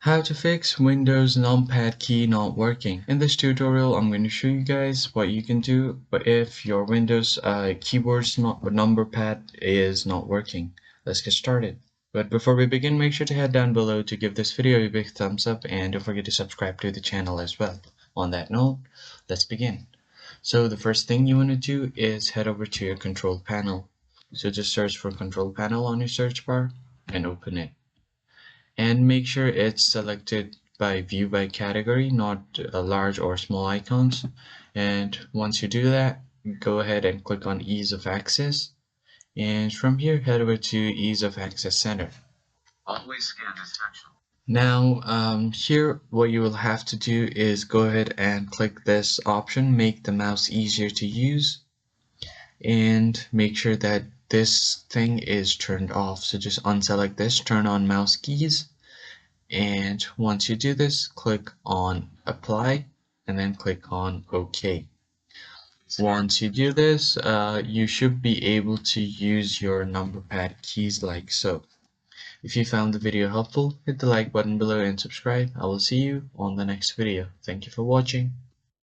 How to fix Windows numpad key not working. In this tutorial, I'm going to show you guys what you can do if your Windows keyboard's number pad is not working. Let's get started. But before we begin, make sure to head down below to give this video a big thumbs up and don't forget to subscribe to the channel as well. On that note, let's begin. So the first thing you want to do is head over to your control panel. So just search for control panel on your search bar and open it. And make sure it's selected by view by category, not large or small icons. And once you do that, go ahead and click on ease of access, and from here head over to ease of access center. Always scan this section. Now here what you will have to do is go ahead and click this option, make the mouse easier to use, and make sure that this thing is turned off. So just unselect this, turn on mouse keys, and once you do this, click on apply and then click on OK. Once you do this, you should be able to use your number pad keys like so. If you found the video helpful, hit the like button below and subscribe. I will see you on the next video. Thank you for watching.